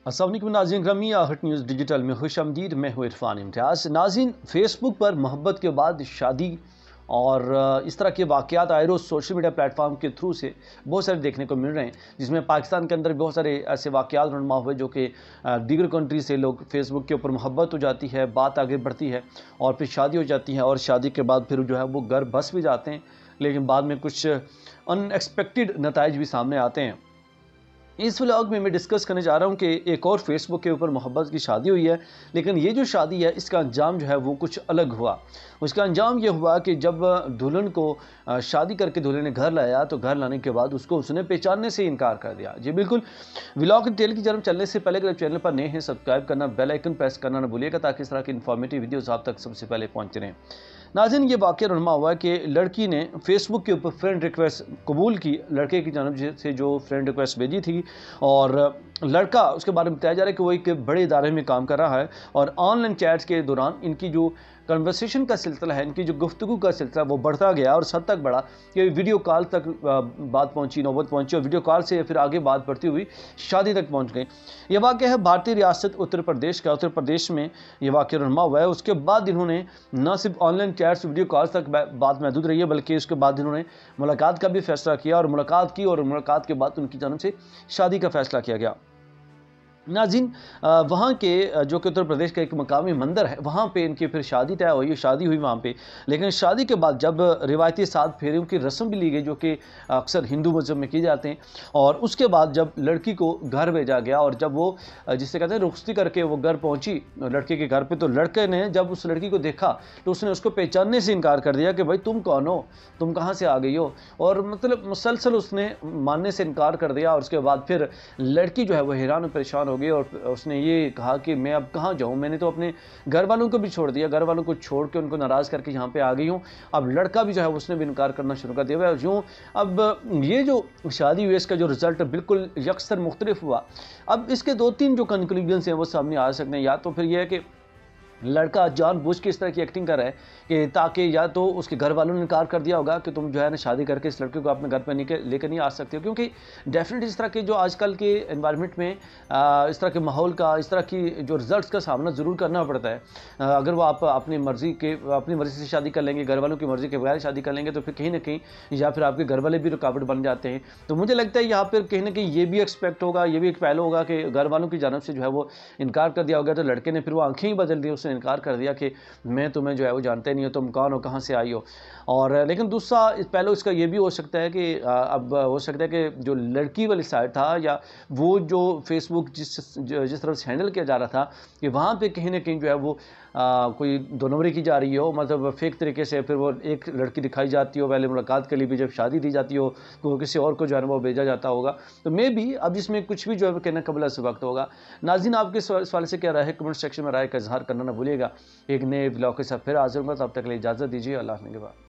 अस्सलाम वालेकुम नाज़रीन ग्रामी, आहट न्यूज़ डिजिटल में खुश आमदीद। मैं हूँ इरफान इम्तियाज़। नाज़रीन, फेसबुक पर मोहब्बत के बाद शादी और इस तरह के वाक़यात आए रोज़ सोशल मीडिया प्लेटफॉर्म के थ्रू से बहुत सारे देखने को मिल रहे हैं, जिसमें पाकिस्तान के अंदर बहुत सारे ऐसे वाक़यात रुनमा हुए जो कि दीगर कंट्री से लोग फेसबुक के ऊपर मोहब्बत हो जाती है, बात आगे बढ़ती है और फिर शादी हो जाती है और शादी के बाद फिर जो है वो घर बस भी जाते हैं, लेकिन बाद में कुछ अनएक्सपेक्टेड नताइज भी सामने आते हैं। इस व्लॉग में मैं डिस्कस करने जा रहा हूँ कि एक और फेसबुक के ऊपर मोहब्बत की शादी हुई है, लेकिन ये जो शादी है इसका अंजाम जो है वो कुछ अलग हुआ। उसका अंजाम ये हुआ कि जब दुल्हन को शादी करके दुल्हन ने घर लाया तो घर लाने के बाद उसको उसने पहचानने से इनकार कर दिया। जी बिल्कुल, व्लॉग डिटेल की जानब चलने से पहले अगर चैनल पर नए हैं सब्सक्राइब करना, बेल आइकन प्रेस करना ना भूलिएगा ताकि इस तरह की इन्फॉर्मेटिव वीडियोज़ आप तक सबसे पहले पहुँचते रहें। नाज़रीन, ये वाक़या रुनमा हुआ है कि लड़की ने फेसबुक के ऊपर फ्रेंड रिक्वेस्ट कबूल की, लड़के की जानब से जो फ्रेंड रिक्वेस्ट भेजी थी, और लड़का, उसके बारे में बताया जा रहा है कि वो एक बड़े इदारे में काम कर रहा है और ऑनलाइन चैट्स के दौरान इनकी जो कन्वर्सेशन का सिलसिला है, इनकी जो गुफ्तगू का सिलसिला वो बढ़ता गया और उस हद तक बढ़ा कि वीडियो कॉल तक बात पहुंची, नौबत पहुंची और वीडियो कॉल से फिर आगे बात बढ़ती हुई शादी तक पहुंच गई। ये वाक़या है भारतीय रियासत उत्तर प्रदेश का। उत्तर प्रदेश में ये वाक़या रुनमा हुआ है। उसके बाद इन्होंने न सिर्फ ऑनलाइन चैट्स, वीडियो कॉल्स तक बात महदूद रही है, बल्कि उसके बाद इन्होंने मुलाकात का भी फैसला किया और मुलाकात की और मुलाकात के बाद उनकी जानब से शादी का फैसला किया गया। नाज़रीन, वहाँ के जो कि उत्तर प्रदेश का एक मकामी मंदिर है, वहाँ पे इनकी फिर शादी तय हुई, शादी हुई वहाँ पे। लेकिन शादी के बाद जब रिवायती सात फेरों की रस्म भी ली गई, जो कि अक्सर हिंदू मज़हब में की जाते हैं, और उसके बाद जब लड़की को घर भेजा गया और जब वो जिसे कहते हैं रुखसती करके वो घर पहुँची लड़के के घर पर, तो लड़के ने जब उस लड़की को देखा तो उसने उसको पहचानने से इनकार कर दिया कि भाई तुम कौन हो, तुम कहाँ से आ गई हो, और मतलब मुसलसल उसने मानने से इनकार कर दिया। और उसके बाद फिर लड़की जो है वो हैरान और परेशान हो गई और उसने ये कहा कि मैं अब कहाँ जाऊँ, मैंने तो अपने घर वालों को भी छोड़ दिया, घर वालों को छोड़ के उनको नाराज़ करके यहाँ पे आ गई हूँ। अब लड़का भी जो है उसने भी इनकार करना शुरू कर दिया है। यूँ अब ये जो शादी हुई इसका जो रिज़ल्ट बिल्कुल यकसर मुख्तलिफ हुआ। अब इसके दो तीन जो कंक्लूजन्स हैं वो सामने आ सकते हैं। या तो फिर यह है कि लड़का जानबूझ के इस तरह की एक्टिंग कर रहा है कि ताकि या तो उसके घर वालों ने इनकार कर दिया होगा कि तुम जो है ना शादी करके इस लड़के को अपने घर पर लेकर नहीं आ सकते हो, क्योंकि डेफिनेटली इस तरह के जो आजकल के एनवायरनमेंट में इस तरह के माहौल का, इस तरह की जो रिजल्ट्स का सामना ज़रूर करना पड़ता है। अगर वो आप अपनी मर्ज़ी से शादी कर लेंगे, घर वालों की मर्ज़ी के बगैर शादी कर लेंगे, तो फिर कहीं ना कहीं या फिर आपके घर वाले भी रुकावट बन जाते हैं। तो मुझे लगता है यहाँ पर कहीं ना कहीं ये भी एक्सपेक्ट होगा, ये भी एक पहलू होगा कि घर वालों की जानब से जो है वो इनकार कर दिया होगा, तो लड़के ने फिर वो आंखें ही बदल दी, उसने इनकार कर दिया कि मैं तुम्हें जो है वो जानते नहीं हो, तुम कौन हो, कहाँ से आई हो। और लेकिन दूसरा पहलू इसका ये भी हो सकता है कि अब हो सकता है कि जो लड़की वाली साइड था या वो जो फेसबुक जिस तरह से हैंडल किया जा रहा था कि वहाँ पे कहीं ना कहीं जो है वो कोई दो नंबरी की जा रही हो, मतलब फेक तरीके से फिर वो एक लड़की दिखाई जाती हो पहले मुलाकात के लिए भी, जब शादी दी जाती हो तो किसी और को जो है वो भेजा जाता होगा। तो मे भी अब इसमें कुछ भी जो है कहना कबल से वक्त होगा। नाज़रीन, आपके सवाल से क्या राय है, कमेंट सेक्शन में राय का इजहार करना ना भूलिएगा। एक नए ब्लॉग के साथ फिर हाजिर होगा, तब तक के लिए इजाज़त दीजिए। अल्लाह हाफ़िज़।